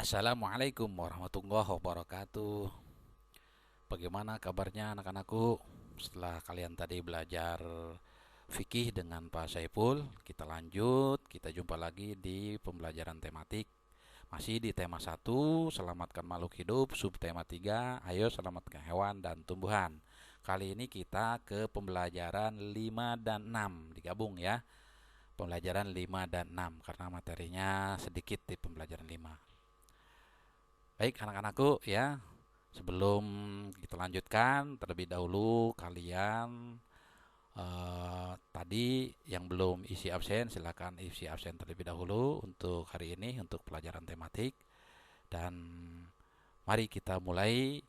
Assalamualaikum warahmatullahi wabarakatuh. Bagaimana kabarnya anak-anakku? Setelah kalian tadi belajar fikih dengan Pak Saiful, kita lanjut, kita jumpa lagi di pembelajaran tematik. Masih di tema 1, selamatkan makhluk hidup, subtema 3, ayo selamatkan hewan dan tumbuhan. Kali ini kita ke pembelajaran 5 dan 6, digabung ya. Pembelajaran 5 dan 6 karena materinya sedikit di pembelajaran 5. Baik anak-anakku ya, sebelum kita lanjutkan terlebih dahulu kalian tadi yang belum isi absen silakan isi absen terlebih dahulu untuk hari ini untuk pelajaran tematik. Dan mari kita mulai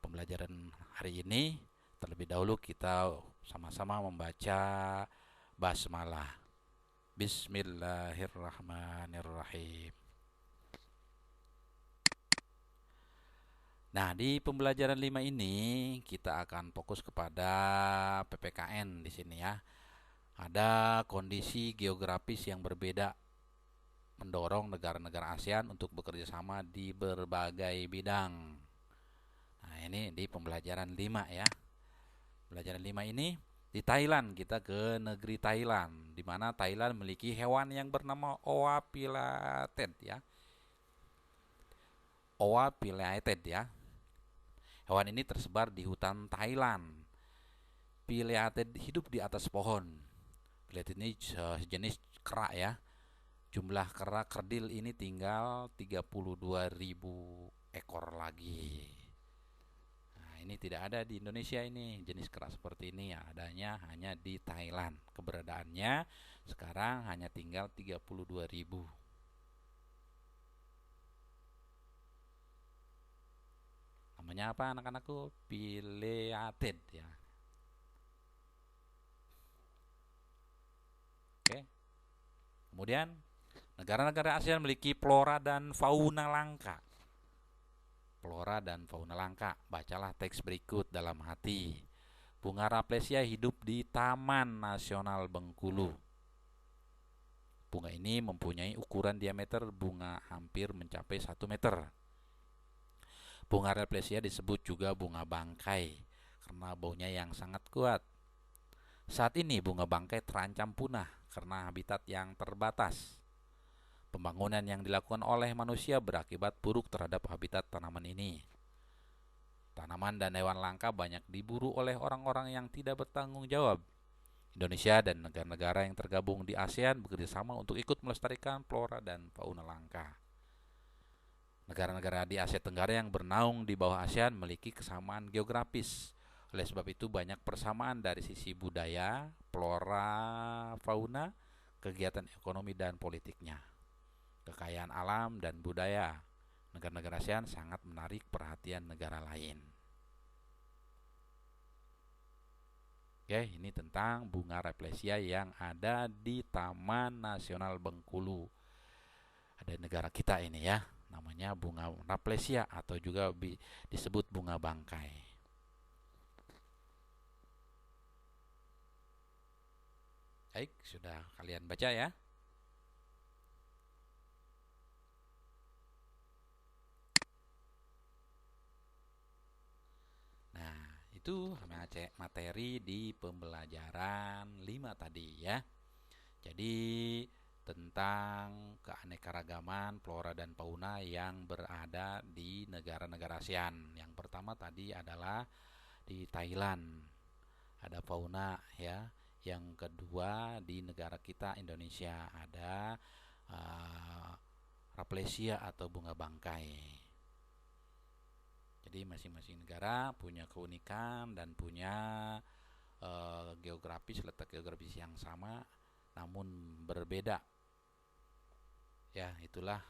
pembelajaran hari ini. Terlebih dahulu kita sama-sama membaca basmalah. Bismillahirrahmanirrahim. Nah, di pembelajaran 5 ini kita akan fokus kepada PPKN di sini ya. Ada kondisi geografis yang berbeda mendorong negara-negara ASEAN untuk bekerja sama di berbagai bidang. Nah, ini di pembelajaran 5 ya. Pembelajaran 5 ini di Thailand, kita ke negeri Thailand di mana Thailand memiliki hewan yang bernama Oa pileated ya. Oa pileated ya. Hewan ini tersebar di hutan Thailand. Pileated hidup di atas pohon. Pileated ini sejenis kera ya. Jumlah kera kerdil ini tinggal 32.000 ekor lagi. Nah, ini tidak ada di Indonesia ini. Jenis kera seperti ini ya, adanya hanya di Thailand. Keberadaannya sekarang hanya tinggal 32.000. Namanya apa anak-anakku? Pileated ya. Oke. Kemudian negara-negara ASEAN memiliki flora dan fauna langka. Flora dan fauna langka. Bacalah teks berikut dalam hati. Bunga Raplesia hidup di Taman Nasional Bengkulu. Bunga ini mempunyai ukuran diameter bunga hampir mencapai 1 meter. Bunga Raplesia disebut juga bunga bangkai karena baunya yang sangat kuat. Saat ini bunga bangkai terancam punah karena habitat yang terbatas. Pembangunan yang dilakukan oleh manusia berakibat buruk terhadap habitat tanaman ini. Tanaman dan hewan langka banyak diburu oleh orang-orang yang tidak bertanggung jawab. Indonesia dan negara-negara yang tergabung di ASEAN bekerjasama untuk ikut melestarikan flora dan fauna langka. Negara-negara di Asia Tenggara yang bernaung di bawah ASEAN memiliki kesamaan geografis. Oleh sebab itu banyak persamaan dari sisi budaya, flora, fauna, kegiatan ekonomi dan politiknya. Kekayaan alam dan budaya negara-negara ASEAN sangat menarik perhatian negara lain. Oke, ini tentang bunga Raplesia yang ada di Taman Nasional Bengkulu. Ada negara kita ini ya, namanya bunga Raplesia atau juga disebut bunga bangkai. Baik, sudah kalian baca ya. Nah, itu materi di pembelajaran 5 tadi ya. Jadi tentang keanekaragaman flora dan fauna yang berada di negara-negara ASEAN. Yang pertama tadi adalah di Thailand, ada fauna ya. Yang kedua di negara kita Indonesia ada uh, Raplesia atau bunga bangkai. Jadi masing-masing negara punya keunikan dan punya letak geografis yang sama namun berbeda. Ya, itulah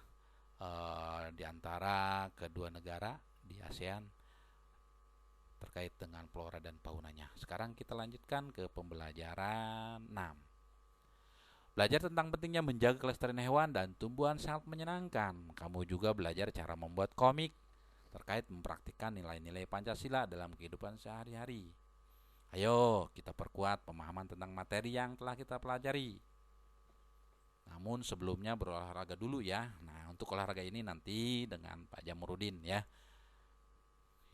di antara kedua negara di ASEAN terkait dengan flora dan faunanya. Sekarang kita lanjutkan ke pembelajaran 6. Belajar tentang pentingnya menjaga kelestarian hewan dan tumbuhan sangat menyenangkan. Kamu juga belajar cara membuat komik terkait mempraktikkan nilai-nilai Pancasila dalam kehidupan sehari-hari. Ayo kita perkuat pemahaman tentang materi yang telah kita pelajari. Namun sebelumnya berolahraga dulu ya. Nah, untuk olahraga ini nanti dengan Pak Jamurudin ya.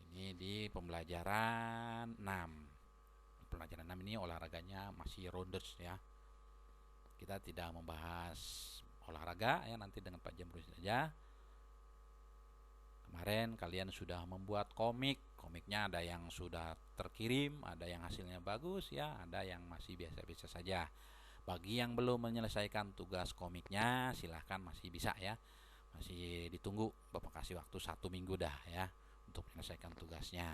Ini di pembelajaran 6. Pembelajaran 6 ini olahraganya masih rounders ya. Kita tidak membahas olahraga ya, nanti dengan Pak Jamurudin saja. Kemarin kalian sudah membuat komik. Komiknya ada yang sudah terkirim, ada yang hasilnya bagus ya, ada yang masih biasa-biasa saja. Bagi yang belum menyelesaikan tugas komiknya, silahkan masih bisa ya. Masih ditunggu, Bapak kasih waktu 1 minggu dah ya untuk menyelesaikan tugasnya.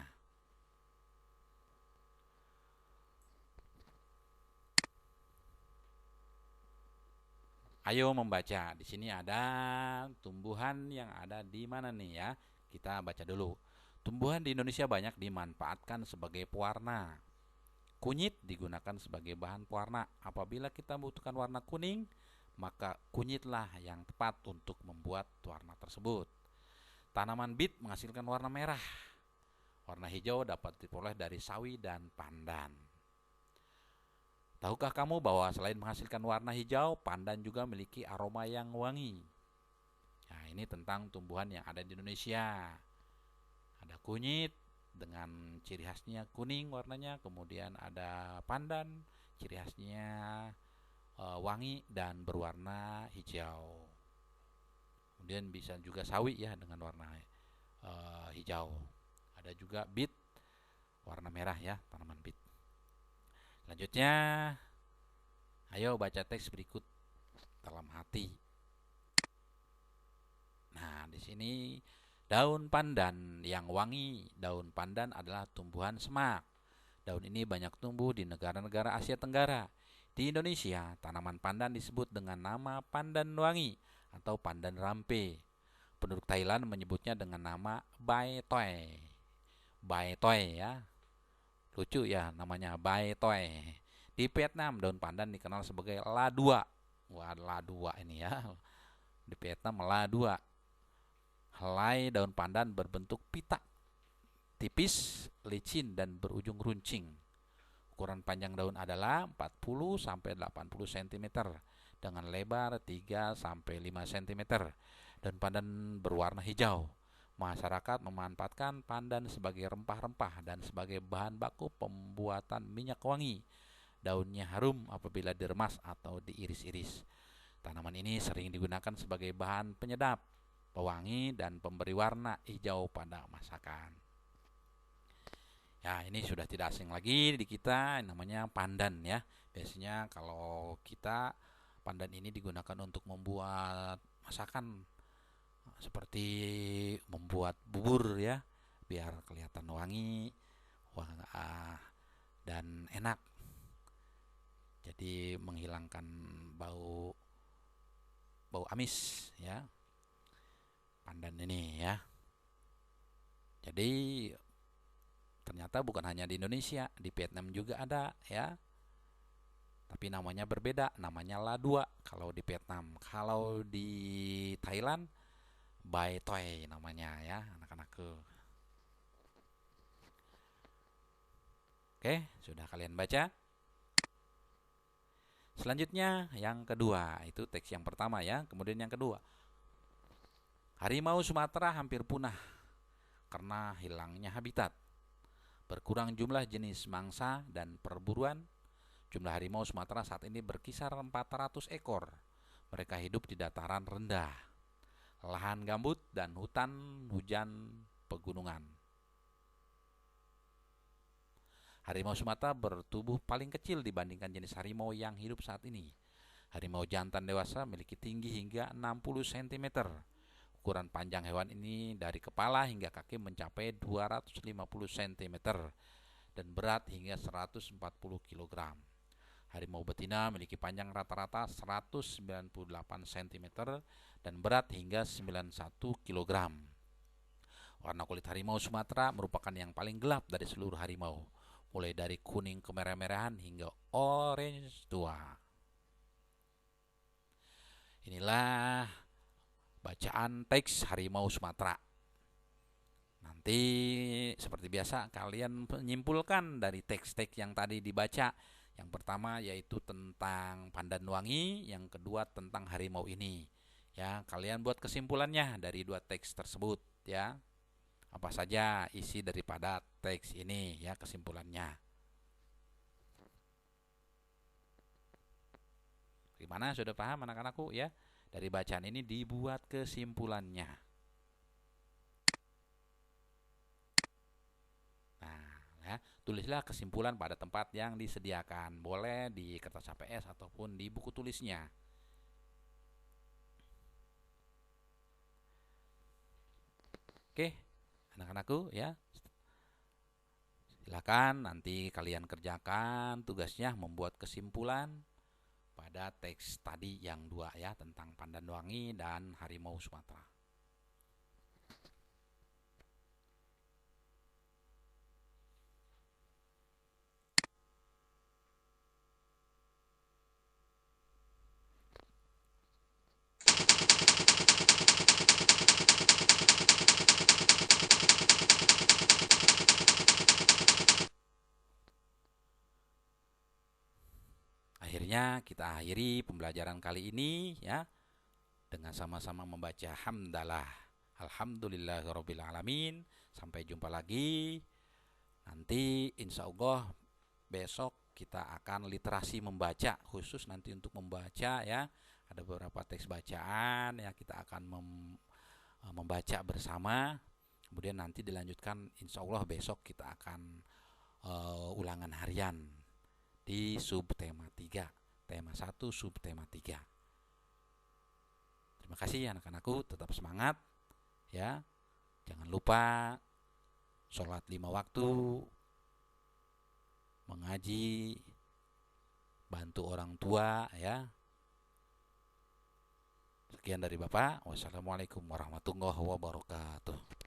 Ayo membaca. Di sini ada tumbuhan yang ada di mana nih ya? Kita baca dulu. Tumbuhan di Indonesia banyak dimanfaatkan sebagai pewarna. Kunyit digunakan sebagai bahan pewarna. Apabila kita membutuhkan warna kuning, maka kunyitlah yang tepat untuk membuat warna tersebut. Tanaman bit menghasilkan warna merah. Warna hijau dapat diperoleh dari sawi dan pandan. Tahukah kamu bahwa selain menghasilkan warna hijau, pandan juga memiliki aroma yang wangi? Nah, ini tentang tumbuhan yang ada di Indonesia. Ada kunyit dengan ciri khasnya kuning warnanya, kemudian ada pandan, ciri khasnya wangi dan berwarna hijau. Kemudian bisa juga sawi ya dengan warna hijau. Ada juga bit warna merah ya, tanaman bit. Selanjutnya, ayo baca teks berikut dalam hati. Nah, di sini daun pandan yang wangi. Daun pandan adalah tumbuhan semak. Daun ini banyak tumbuh di negara-negara Asia Tenggara. Di Indonesia, tanaman pandan disebut dengan nama pandan wangi atau pandan rampe. Penduduk Thailand menyebutnya dengan nama bai toi. Bai toi ya. Lucu ya namanya bai toi. Di Vietnam daun pandan dikenal sebagai la dua. Wah, la dua ini ya. Di Vietnam la dua. Helai daun pandan berbentuk pita, tipis, licin dan berujung runcing. Ukuran panjang daun adalah 40 sampai 80 cm dengan lebar 3 sampai 5 cm. Daun pandan berwarna hijau. Masyarakat memanfaatkan pandan sebagai rempah-rempah dan sebagai bahan baku pembuatan minyak wangi. Daunnya harum apabila diremas atau diiris-iris. Tanaman ini sering digunakan sebagai bahan penyedap, pewangi, dan pemberi warna hijau pada masakan. Ya, ini sudah tidak asing lagi di kita, namanya pandan ya. Biasanya kalau kita, pandan ini digunakan untuk membuat masakan seperti membuat bubur ya, biar kelihatan wangi, dan enak. Jadi menghilangkan bau amis ya, pandan ini ya. Jadi ternyata bukan hanya di Indonesia, di Vietnam juga ada ya. Tapi namanya berbeda, namanya la dua kalau di Vietnam. Kalau di Thailand bai toi namanya ya, anak-anakku. Oke, sudah kalian baca? Selanjutnya yang kedua, itu teks yang pertama ya, kemudian yang kedua. Harimau Sumatera hampir punah karena hilangnya habitat. Berkurang jumlah jenis mangsa dan perburuan. Jumlah harimau Sumatera saat ini berkisar 400 ekor. Mereka hidup di dataran rendah, lahan gambut, dan hutan hujan pegunungan. Harimau Sumatera bertubuh paling kecil dibandingkan jenis harimau yang hidup saat ini. Harimau jantan dewasa memiliki tinggi hingga 60 cm. Ukuran panjang hewan ini dari kepala hingga kaki mencapai 250 cm dan berat hingga 140 kg. Harimau betina memiliki panjang rata-rata 198 cm dan berat hingga 91 kg. Warna kulit harimau Sumatera merupakan yang paling gelap dari seluruh harimau, mulai dari kuning kemerah-merahan hingga orange tua. Inilah bacaan teks harimau Sumatera. Nanti seperti biasa kalian menyimpulkan dari teks-teks yang tadi dibaca, Yang pertama yaitu tentang Pandanwangi, yang kedua tentang harimau ini. Ya, kalian buat kesimpulannya dari dua teks tersebut ya. Apa saja isi daripada teks ini ya, kesimpulannya. Gimana, sudah paham anak-anakku ya? Dari bacaan ini dibuat kesimpulannya. Nah, ya, tulislah kesimpulan pada tempat yang disediakan. Boleh di kertas HPS ataupun di buku tulisnya. Oke, anak-anakku ya. Silakan nanti kalian kerjakan tugasnya membuat kesimpulan pada teks tadi yang dua ya, tentang Pandanwangi dan harimau Sumatera. Akhirnya kita akhiri pembelajaran kali ini ya, dengan sama-sama membaca hamdalah. Alhamdulillahirabbil alamin. Sampai jumpa lagi. Nanti insya Allah besok kita akan literasi membaca, khusus nanti untuk membaca ya. Ada beberapa teks bacaan ya, kita akan membaca bersama. Kemudian nanti dilanjutkan insya Allah besok kita akan ulangan harian di subtema 3, tema 1 subtema 3. Terima kasih anak-anakku, tetap semangat ya. Jangan lupa sholat 5 waktu, mengaji, bantu orang tua ya. Sekian dari Bapak. Wassalamualaikum warahmatullahi wabarakatuh.